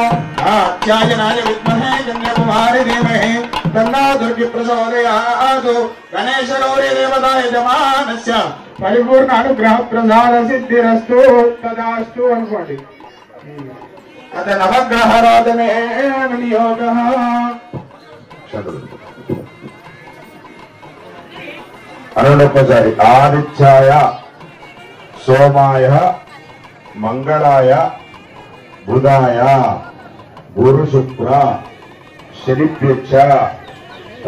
ध्यायनाय विद्महे कन्याकुमारी धीमहि तन्नो दुर्गे प्रचोदयात् गणेशगौरी देवताय जमानस्य परिपूर्ण अनुग्रह प्रसाद सिद्धिरस्तु तदास्तु अनुकोंడి अत नवग्रहाराधने विनियोगः अनुपचारि आदित्याय सोमाय मंगलाय बुधाय गुरु शुक्र शनिभ्यश्च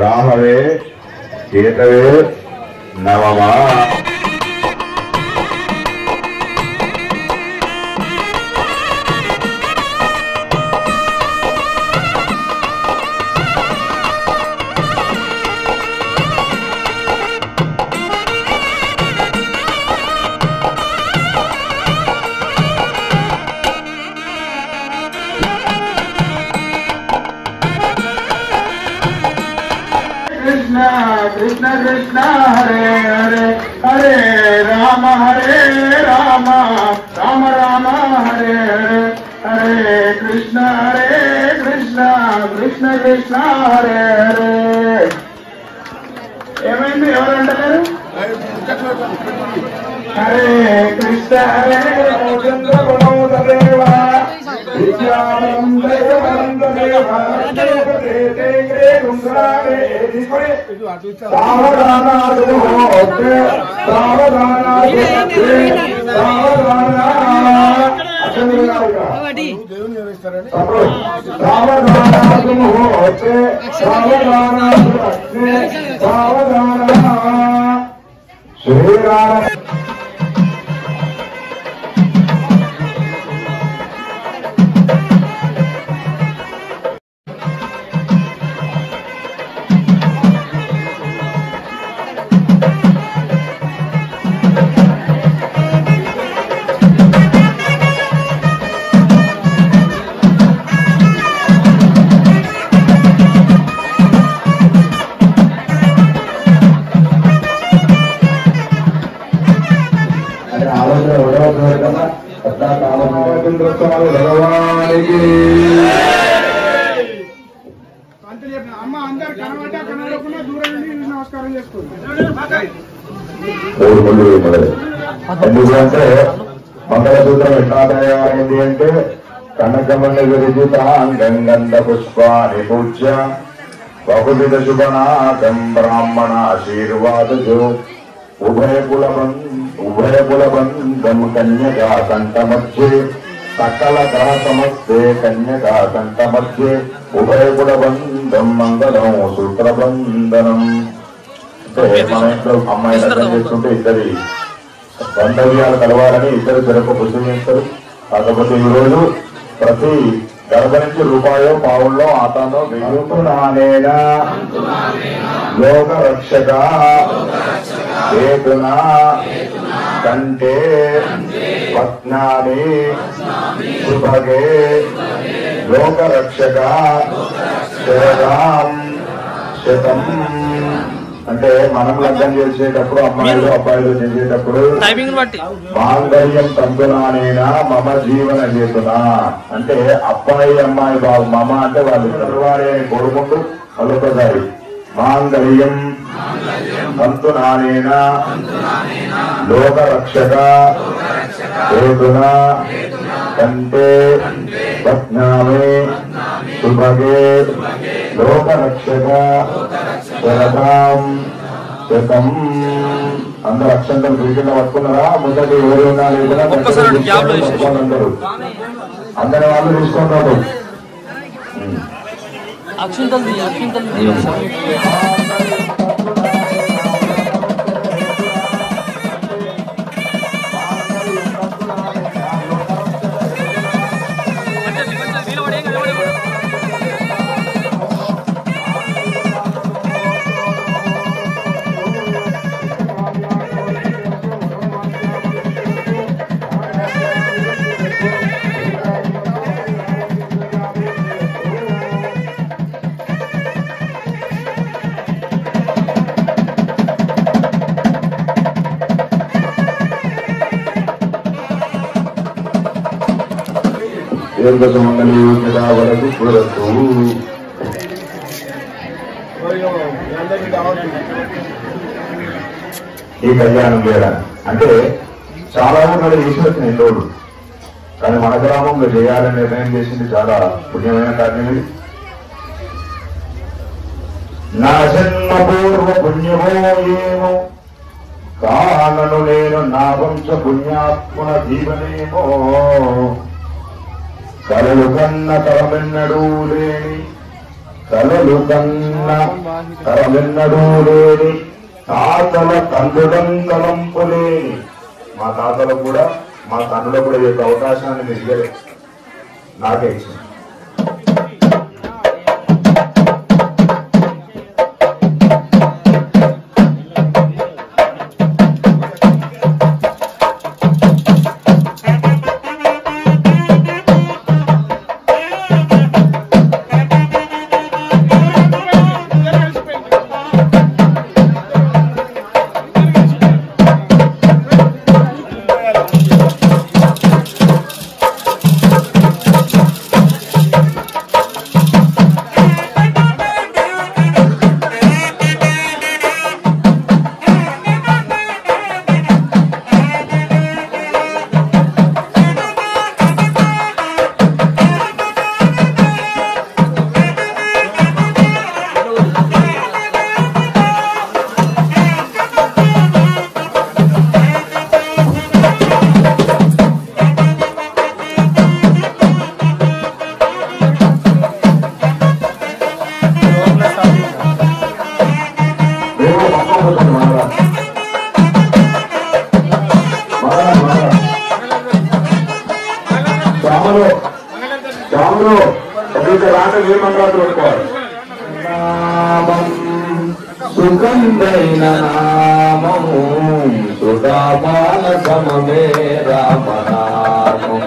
राहवे केतवे नमः। कृष्ण कृष्ण हरे हरे हरे राम राम राम हरे हरे हरे कृष्ण कृष्ण कृष्ण हरे हरे ఏమైంది ఎవరంటారు హరే కృష్ణ హరే చంద్ర గుణోదదేవ విద్యాం దేవ శ్రీరామ అమ్మ అందరు కనబడ్డా కనబడకుండా దూరం నుండి నమస్కారం చేసుకోండి. ఎందుకంటే మంగళసూత్రం ఎట్లా తయారైంది అంటే కనకమణి విరజితాంగంగంధ పుష్పాన్ని పూజ్య బహువిధ శుభనాకం బ్రాహ్మణ ఆశీర్వాదజో ఉభయ కులబంధం కన్యకా కంఠమధ్యే సకల గ్రహ సమస్తే కన్యకా కంఠమధ్యే ఉభయ కులబంధం మంగళం సూత్రబంధనం. అంటే మన ఇంట్లో అమ్మాయి లగ్నం చేసుకుంటే ఇద్దరి బంధవ్యాలు కలవాలని ఇద్దరు చెరకు బుద్ధి చేస్తారు. కాకపోతే ఈరోజు ప్రతి గర్భ నుంచి రూపాయో పావుల్లో ఆతానో వెయ్యునానేనా లోక రక్షక చేతునా కంటే పత్నాని సుభగే లోక రక్షక శరదాం శతం. అంటే మనం లగ్నం చేసేటప్పుడు అమ్మాయిలు అబ్బాయిలు చేసేటప్పుడు మాంగళ్యం తంతునానేనా మమ జీవన చేతునా అంటే అబ్బాయి అమ్మాయి బాబు మమ అంటే వాళ్ళు చదువారే అని కోరుకుంటూ మరొకసారి మాంగళ్యం తంతునానేనా లోక రక్షక చేతునా కంటే పత్నామే సుభగే లోక రక్షక శరదాం శతం. అందరు అక్షంతలు క్రికెట్ పట్టుకున్నారా? మొదటి ఎవరు ఉన్నా లేకుండా అందరూ అందరి వాళ్ళు తీసుకుంటారు. దీర్ఘ సుమంగళి యోగ్యత వరకు కూడదు. ఈ కళ్యాణం చేయడానికి అంటే చాలా ఊళ్ళో చేసి వచ్చిన ఎన్నోడు, కానీ మన గ్రామంలో చేయాలని నిర్ణయం చేసింది చాలా పుణ్యమైన కార్యం ఇది. నా జన్మ పూర్వ పుణ్యమో ఏమో కానను నేను నా వంశ పుణ్యాత్మన దీవనేమో కలలు కన్న తరమెన్నడూ లేని కలలు కన్న తరమెన్నడూ లేని తాతల తండ్రులంతలంపులేని మా తాతలకు కూడా మా తండ్రులకు కూడా ఈ యొక్క అవకాశాన్ని మీరు ఇవ్వలే, నాకే ఇచ్చింది. సుగంధైన నామము సుధాపాన సమమే రామనామం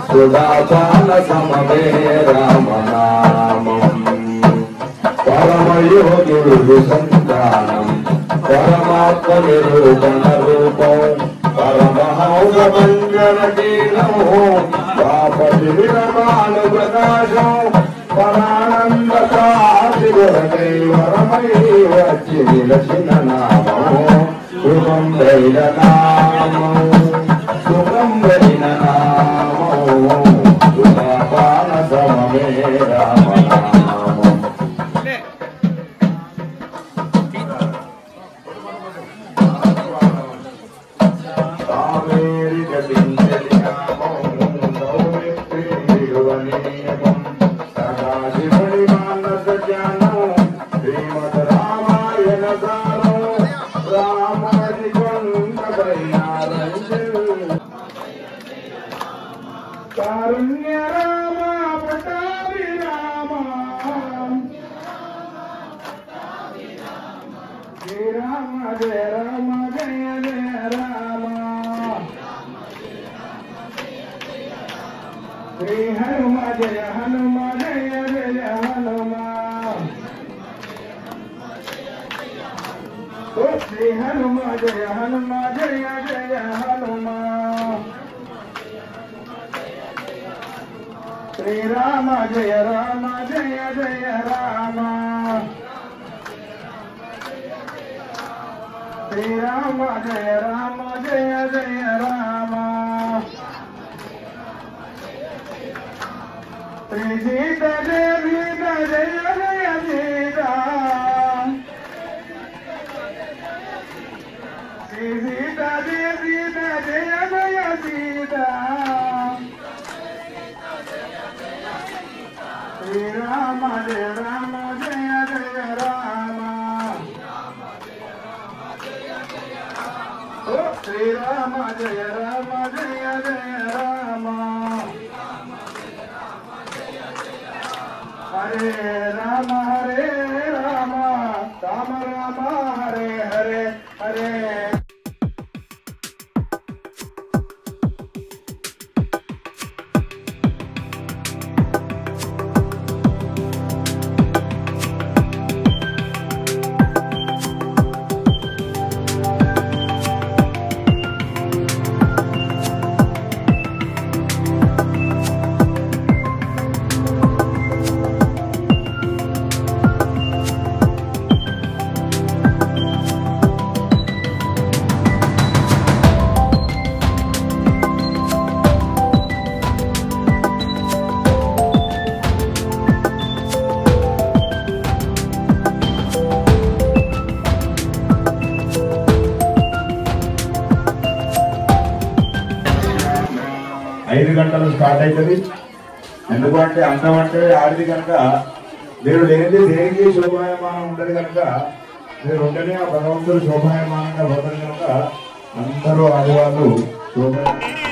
సుధాపాన సమమే రామనామం పరమయోగుడు సంతానం పరమాత్మ నిరూపణ రూపం పరమహంస మంజనీనము పాపతి విరమాను ప్రకాశం పరానంద సాధివరమై వచ్చి విలసిన నామము సుగంధైన నామము సుగంధైన నామము సుధాపాన సమమే రామనామం. కారుణ్య రామ పటాభి రామ శ్రీరామ జయ రామ జయ జయ రామ శ్రీ హనుమ జయ హనుమ జయ జయ హనుమ శ్రీ హనుమ జయ హనుమ జయ జయ హనుమ శ్రీరామ జయ రామ జయ జయ రామ శ్రీరామ జయ రామ జయ జయ రామ శ్రీ సీత జయ సీత జయ జయ సీత శ్రీ సీత జయ సీత జయ జయ సీత శ్రీరామ జయ రామ జయ జయ రామ శ్రీరామ జయ రామ జయ జయ రామ హరే రామ హరే రామ రామ రామ హరే హరే హరే గంటలు స్టార్ట్ అవుతుంది. ఎందుకంటే అందం అంటే ఆడిది కనుక మీరు లేనిది దేనికి శోభాయమానం ఉండదు కనుక మీరు ఉంటేనే ఆ భగవంతుడు శోభాయమానంగా పోతారు కనుక అందరూ ఆడవాళ్ళు శోభాయమానం